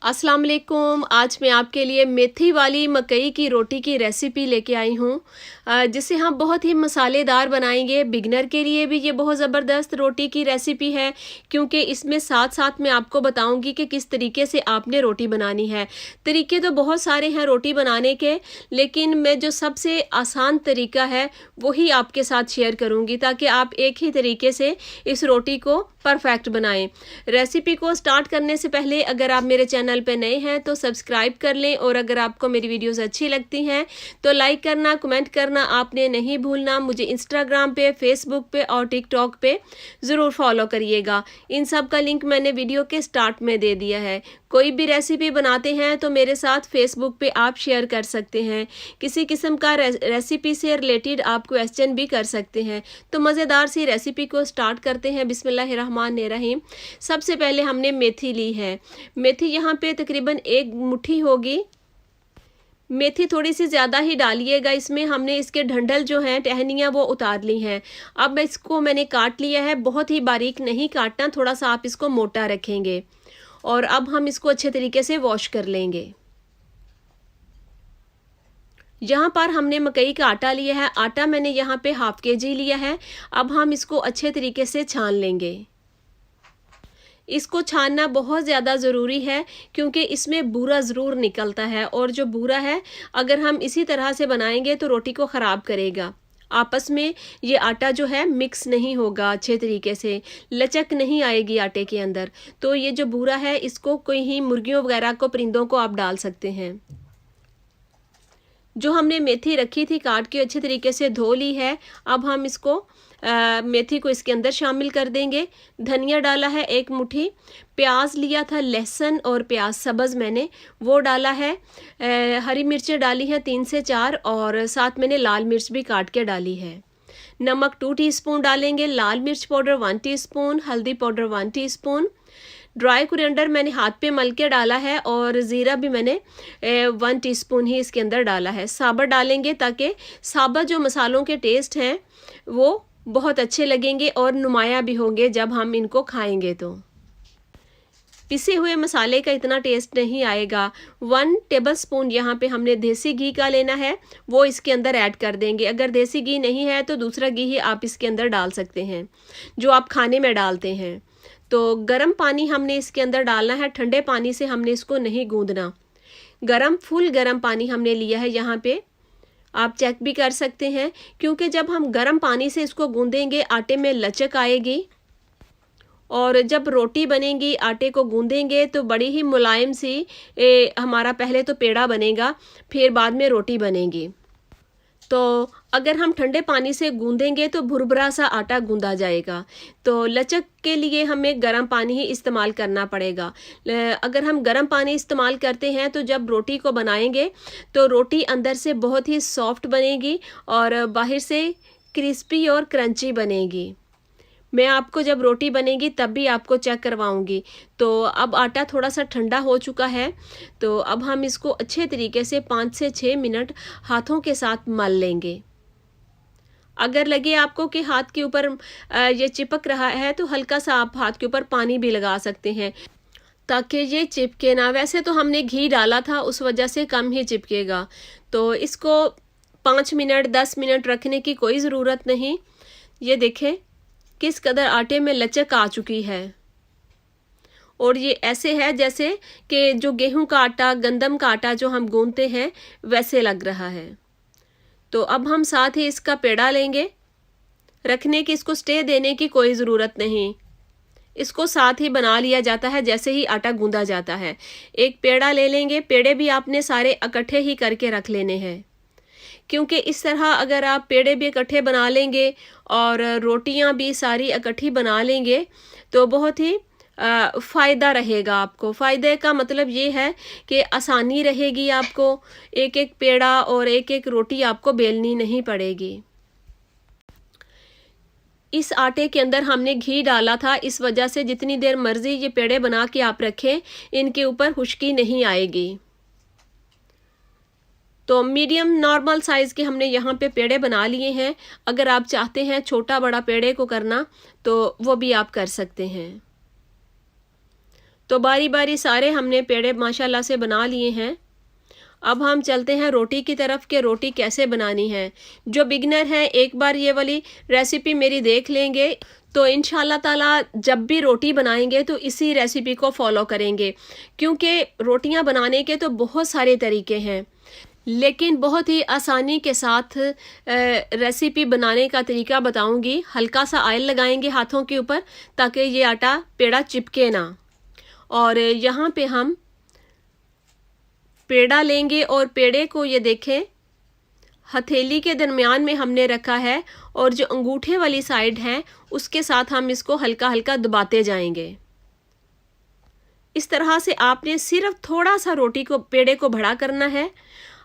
अस्सलाम वालेकुम। आज मैं आपके लिए मेथी वाली मकई की रोटी की रेसिपी लेके आई हूँ, जिसे हम बहुत ही मसालेदार बनाएंगे। बिगनर के लिए भी ये बहुत ज़बरदस्त रोटी की रेसिपी है, क्योंकि इसमें साथ साथ मैं आपको बताऊंगी कि किस तरीके से आपने रोटी बनानी है। तरीके तो बहुत सारे हैं रोटी बनाने के, लेकिन मैं जो सबसे आसान तरीका है वही आपके साथ शेयर करूँगी, ताकि आप एक ही तरीके से इस रोटी को परफेक्ट बनाएं। रेसिपी को स्टार्ट करने से पहले अगर आप मेरे चैनल पे नए हैं तो सब्सक्राइब कर लें, और अगर आपको मेरी वीडियोस अच्छी लगती हैं तो लाइक करना, कमेंट करना आपने नहीं भूलना। मुझे इंस्टाग्राम पे, फेसबुक पे और टिकटॉक पे ज़रूर फॉलो करिएगा। इन सब का लिंक मैंने वीडियो के स्टार्ट में दे दिया है। कोई भी रेसिपी बनाते हैं तो मेरे साथ फेसबुक पे आप शेयर कर सकते हैं। किसी किस्म का रेसिपी से रिलेटेड आप क्वेश्चन भी कर सकते हैं। तो मज़ेदार सी रेसिपी को स्टार्ट करते हैं। बिस्मिल्लाहिर्रहमानिर्रहीम। सबसे पहले हमने मेथी ली है। मेथी यहाँ पे तकरीबन 1 मुट्ठी होगी। मेथी थोड़ी सी ज़्यादा ही डालिएगा इसमें। हमने इसके डंठल जो हैं, टहनियाँ, वो उतार ली हैं। अब इसको मैंने काट लिया है। बहुत ही बारीक नहीं काटना, थोड़ा सा आप इसको मोटा रखेंगे। और अब हम इसको अच्छे तरीके से वॉश कर लेंगे। यहाँ पर हमने मकई का आटा लिया है। आटा मैंने यहाँ पे हाफ केजी लिया है। अब हम इसको अच्छे तरीके से छान लेंगे। इसको छानना बहुत ज़्यादा ज़रूरी है, क्योंकि इसमें बूरा ज़रूर निकलता है, और जो बूरा है अगर हम इसी तरह से बनाएंगे तो रोटी को ख़राब करेगा। आपस में ये आटा जो है मिक्स नहीं होगा अच्छे तरीके से, लचक नहीं आएगी आटे के अंदर। तो ये जो बूरा है इसको कोई ही मुर्गियों वगैरह को, परिंदों को आप डाल सकते हैं। जो हमने मेथी रखी थी काट के अच्छे तरीके से धो ली है। अब हम इसको मेथी को इसके अंदर शामिल कर देंगे। धनिया डाला है 1 मुट्ठी। प्याज लिया था, लहसुन और प्याज सब्ज़ मैंने वो डाला है। हरी मिर्चें डाली हैं 3 से 4, और साथ मैंने लाल मिर्च भी काट के डाली है। नमक 2 टीस्पून डालेंगे। लाल मिर्च पाउडर 1 टीस्पून। हल्दी पाउडर 1 टीस्पून। ड्राई कोरिएंडर मैंने हाथ पे मल के डाला है, और ज़ीरा भी मैंने 1 टीस्पून ही इसके अंदर डाला है। साबुत डालेंगे ताकि साबुत जो मसालों के टेस्ट हैं वो बहुत अच्छे लगेंगे और नुमाया भी होंगे जब हम इनको खाएंगे। तो पिसे हुए मसाले का इतना टेस्ट नहीं आएगा। 1 टेबलस्पून यहाँ पे हमने देसी घी का लेना है, वो इसके अंदर ऐड कर देंगे। अगर देसी घी नहीं है तो दूसरा घी ही आप इसके अंदर डाल सकते हैं, जो आप खाने में डालते हैं। तो गर्म पानी हमने इसके अंदर डालना है। ठंडे पानी से हमने इसको नहीं गूंदना। फुल गर्म पानी हमने लिया है। यहाँ पे आप चेक भी कर सकते हैं, क्योंकि जब हम गर्म पानी से इसको गूंदेंगे आटे में लचक आएगी, और जब रोटी बनेगी आटे को गूंदेंगे तो बड़ी ही मुलायम सी हमारा पहले तो पेड़ा बनेगा, फिर बाद में रोटी बनेगी। तो अगर हम ठंडे पानी से गूंदेंगे तो भुरभुरा सा आटा गूंदा जाएगा। तो लचक के लिए हमें गर्म पानी ही इस्तेमाल करना पड़ेगा। अगर हम गर्म पानी इस्तेमाल करते हैं तो जब रोटी को बनाएंगे तो रोटी अंदर से बहुत ही सॉफ्ट बनेगी और बाहर से क्रिस्पी और क्रंची बनेगी। मैं आपको जब रोटी बनेगी तब भी आपको चेक करवाऊंगी। तो अब आटा थोड़ा सा ठंडा हो चुका है, तो अब हम इसको अच्छे तरीके से 5 से 6 मिनट हाथों के साथ मल लेंगे। अगर लगे आपको कि हाथ के ऊपर ये चिपक रहा है तो हल्का सा आप हाथ के ऊपर पानी भी लगा सकते हैं, ताकि ये चिपके ना। वैसे तो हमने घी डाला था, उस वजह से कम ही चिपकेगा। तो इसको 5 मिनट 10 मिनट रखने की कोई ज़रूरत नहीं। ये देखें किस कदर आटे में लचक आ चुकी है, और ये ऐसे है जैसे कि जो गेहूं का आटा, गंदम का आटा जो हम गूंथते हैं वैसे लग रहा है। तो अब हम साथ ही इसका पेड़ा लेंगे। रखने की, इसको स्टे देने की कोई ज़रूरत नहीं। इसको साथ ही बना लिया जाता है जैसे ही आटा गूंदा जाता है। एक पेड़ा ले लेंगे। पेड़े भी आपने सारे इकट्ठे ही करके रख लेने हैं, क्योंकि इस तरह अगर आप पेड़े भी इकट्ठे बना लेंगे और रोटियां भी सारी इकट्ठी बना लेंगे तो बहुत ही फ़ायदा रहेगा आपको। फ़ायदे का मतलब ये है कि आसानी रहेगी आपको। एक एक पेड़ा और एक एक रोटी आपको बेलनी नहीं पड़ेगी। इस आटे के अंदर हमने घी डाला था, इस वजह से जितनी देर मर्ज़ी ये पेड़े बना के आप रखें, इनके ऊपर खुश्की नहीं आएगी। तो मीडियम नॉर्मल साइज़ के हमने यहाँ पे पेड़े बना लिए हैं। अगर आप चाहते हैं छोटा बड़ा पेड़े को करना तो वो भी आप कर सकते हैं। तो बारी बारी सारे हमने पेड़े माशाल्लाह से बना लिए हैं। अब हम चलते हैं रोटी की तरफ कि रोटी कैसे बनानी है। जो बिगनर हैं एक बार ये वाली रेसिपी मेरी देख लेंगे तो इंशाल्लाह ताला जब भी रोटी बनाएंगे तो इसी रेसिपी को फॉलो करेंगे, क्योंकि रोटियां बनाने के तो बहुत सारे तरीके हैं, लेकिन बहुत ही आसानी के साथ रेसिपी बनाने का तरीका बताऊंगी। हल्का सा ऑयल लगाएंगे हाथों के ऊपर ताकि ये आटा पेड़ा चिपके ना। और यहाँ पे हम पेड़ा लेंगे और पेड़े को ये देखें हथेली के दरमियान में हमने रखा है और जो अंगूठे वाली साइड है उसके साथ हम इसको हल्का हल्का दबाते जाएंगे। इस तरह से आपने सिर्फ थोड़ा सा रोटी को पेड़े को बड़ा करना है।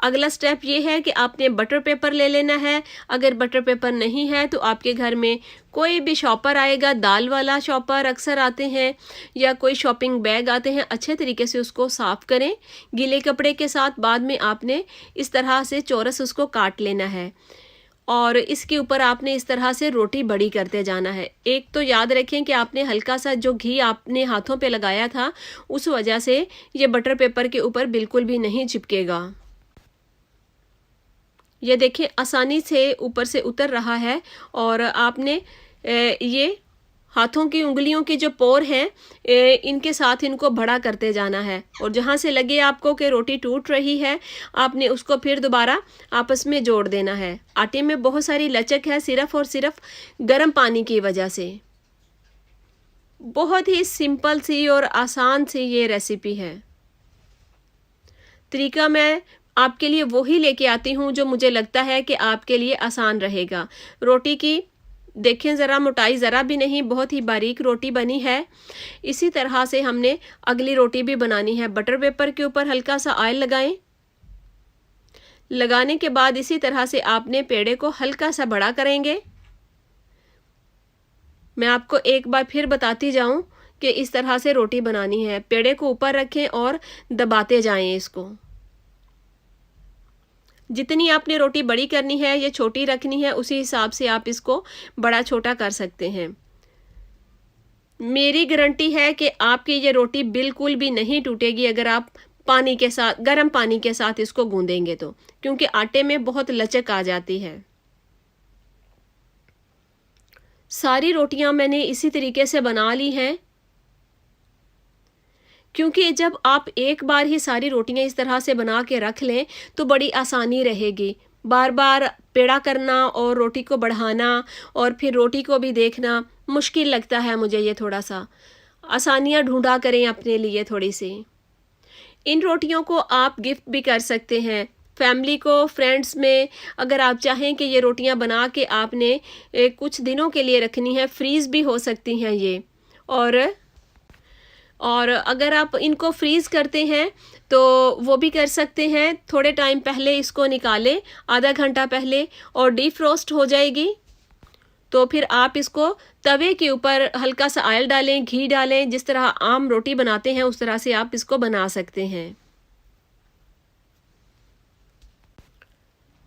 अगला स्टेप ये है कि आपने बटर पेपर ले लेना है। अगर बटर पेपर नहीं है तो आपके घर में कोई भी शॉपर आएगा, दाल वाला शॉपर अक्सर आते हैं या कोई शॉपिंग बैग आते हैं, अच्छे तरीके से उसको साफ़ करें गीले कपड़े के साथ। बाद में आपने इस तरह से चौरस उसको काट लेना है और इसके ऊपर आपने इस तरह से रोटी बड़ी करते जाना है। एक तो याद रखें कि आपने हल्का सा जो घी आपने हाथों पे लगाया था उस वजह से ये बटर पेपर के ऊपर बिल्कुल भी नहीं चिपकेगा। ये देखें आसानी से ऊपर से उतर रहा है और आपने ये हाथों की उंगलियों के जो पोर हैं इनके साथ इनको बड़ा करते जाना है और जहाँ से लगे आपको कि रोटी टूट रही है आपने उसको फिर दोबारा आपस में जोड़ देना है। आटे में बहुत सारी लचक है सिर्फ और सिर्फ गर्म पानी की वजह से। बहुत ही सिंपल सी और आसान सी ये रेसिपी है। तरीका मैं आपके लिए वही लेके आती हूँ जो मुझे लगता है कि आपके लिए आसान रहेगा। रोटी की देखें ज़रा मोटाई ज़रा भी नहीं, बहुत ही बारीक रोटी बनी है। इसी तरह से हमने अगली रोटी भी बनानी है। बटर पेपर के ऊपर हल्का सा ऑयल लगाएं। लगाने के बाद इसी तरह से आपने पेड़े को हल्का सा बड़ा करेंगे। मैं आपको एक बार फिर बताती जाऊं कि इस तरह से रोटी बनानी है। पेड़े को ऊपर रखें और दबाते जाएं इसको। जितनी आपने रोटी बड़ी करनी है या छोटी रखनी है उसी हिसाब से आप इसको बड़ा छोटा कर सकते हैं। मेरी गारंटी है कि आपकी ये रोटी बिल्कुल भी नहीं टूटेगी अगर आप पानी के साथ, गर्म पानी के साथ इसको गूंदेंगे तो, क्योंकि आटे में बहुत लचक आ जाती है। सारी रोटियां मैंने इसी तरीके से बना ली हैं, क्योंकि जब आप एक बार ही सारी रोटियां इस तरह से बना के रख लें तो बड़ी आसानी रहेगी। बार बार पेड़ा करना और रोटी को बढ़ाना और फिर रोटी को भी देखना मुश्किल लगता है मुझे। ये थोड़ा सा आसानियां ढूंढा करें अपने लिए थोड़ी सी। इन रोटियों को आप गिफ्ट भी कर सकते हैं फैमिली को, फ्रेंड्स में। अगर आप चाहें कि ये रोटियां बना के आपने कुछ दिनों के लिए रखनी है, फ्रीज़ भी हो सकती हैं ये। और अगर आप इनको फ्रीज़ करते हैं तो वो भी कर सकते हैं। थोड़े टाइम पहले इसको निकालें, आधा घंटा पहले, और डीप फ्रोस्ट हो जाएगी तो फिर आप इसको तवे के ऊपर हल्का सा ऑयल डालें, घी डालें, जिस तरह आम रोटी बनाते हैं उस तरह से आप इसको बना सकते हैं।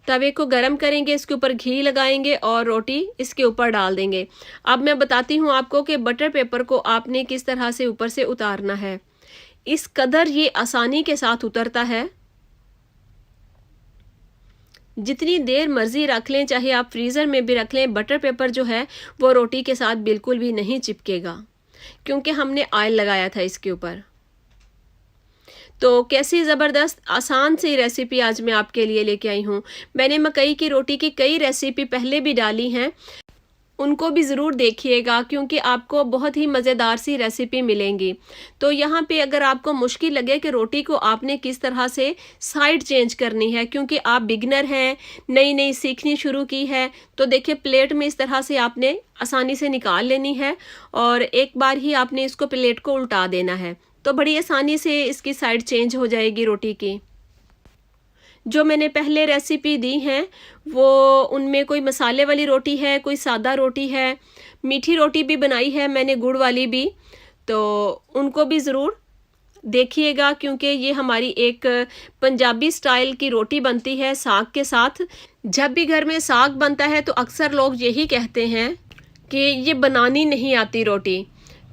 तवे को गरम करेंगे, इसके ऊपर घी लगाएंगे और रोटी इसके ऊपर डाल देंगे। अब मैं बताती हूँ आपको कि बटर पेपर को आपने किस तरह से ऊपर से उतारना है। इस कदर ये आसानी के साथ उतरता है, जितनी देर मर्जी रख लें, चाहे आप फ्रीज़र में भी रख लें, बटर पेपर जो है वो रोटी के साथ बिल्कुल भी नहीं चिपकेगा, क्योंकि हमने ऑयल लगाया था इसके ऊपर। तो कैसी ज़बरदस्त आसान सी रेसिपी आज मैं आपके लिए लेके आई हूँ। मैंने मकई की रोटी की कई रेसिपी पहले भी डाली हैं, उनको भी ज़रूर देखिएगा क्योंकि आपको बहुत ही मज़ेदार सी रेसिपी मिलेंगी। तो यहाँ पे अगर आपको मुश्किल लगे कि रोटी को आपने किस तरह से साइड चेंज करनी है, क्योंकि आप बिगनर हैं, नई नई सीखनी शुरू की है, तो देखिए प्लेट में इस तरह से आपने आसानी से निकाल लेनी है और एक बार ही आपने इसको प्लेट को उल्टा देना है, तो बड़ी आसानी से इसकी साइड चेंज हो जाएगी रोटी की। जो मैंने पहले रेसिपी दी हैं वो उनमें कोई मसाले वाली रोटी है, कोई सादा रोटी है, मीठी रोटी भी बनाई है मैंने, गुड़ वाली भी, तो उनको भी ज़रूर देखिएगा क्योंकि ये हमारी एक पंजाबी स्टाइल की रोटी बनती है साग के साथ। जब भी घर में साग बनता है तो अक्सर लोग यही कहते हैं कि ये बनानी नहीं आती रोटी,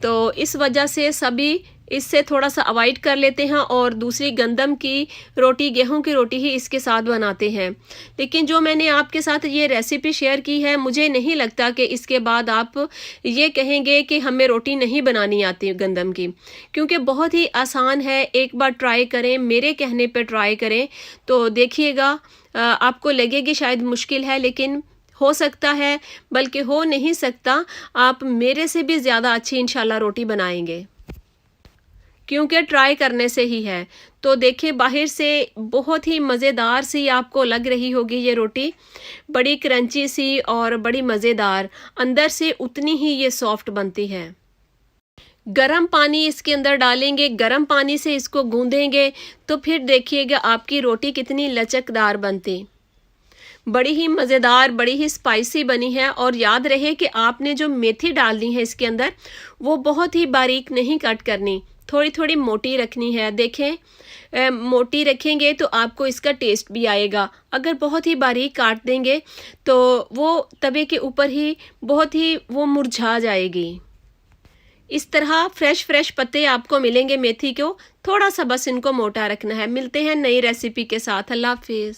तो इस वजह से सभी इससे थोड़ा सा अवॉइड कर लेते हैं और दूसरी गंदम की रोटी, गेहूं की रोटी ही इसके साथ बनाते हैं। लेकिन जो मैंने आपके साथ ये रेसिपी शेयर की है, मुझे नहीं लगता कि इसके बाद आप ये कहेंगे कि हमें रोटी नहीं बनानी आती गंदम की, क्योंकि बहुत ही आसान है। एक बार ट्राई करें, मेरे कहने पे ट्राई करें तो देखिएगा, आपको लगेगी शायद मुश्किल है, लेकिन हो सकता है, बल्कि हो नहीं सकता, आप मेरे से भी ज़्यादा अच्छी इंशाल्लाह रोटी बनाएंगे, क्योंकि ट्राई करने से ही है। तो देखिए, बाहर से बहुत ही मज़ेदार सी आपको लग रही होगी ये रोटी, बड़ी क्रंची सी और बड़ी मज़ेदार, अंदर से उतनी ही ये सॉफ्ट बनती है। गरम पानी इसके अंदर डालेंगे, गरम पानी से इसको गूंदेंगे तो फिर देखिएगा आपकी रोटी कितनी लचकदार बनती, बड़ी ही मज़ेदार, बड़ी ही स्पाइसी बनी है। और याद रहे कि आपने जो मेथी डालनी है इसके अंदर, वो बहुत ही बारीक नहीं कट करनी, थोड़ी थोड़ी मोटी रखनी है। देखें, मोटी रखेंगे तो आपको इसका टेस्ट भी आएगा। अगर बहुत ही बारीक काट देंगे तो वो तवे के ऊपर ही बहुत ही वो मुरझा जाएगी। इस तरह फ्रेश फ्रेश पत्ते आपको मिलेंगे मेथी को, थोड़ा सा बस इनको मोटा रखना है। मिलते हैं नई रेसिपी के साथ। अल्लाह हाफिज़।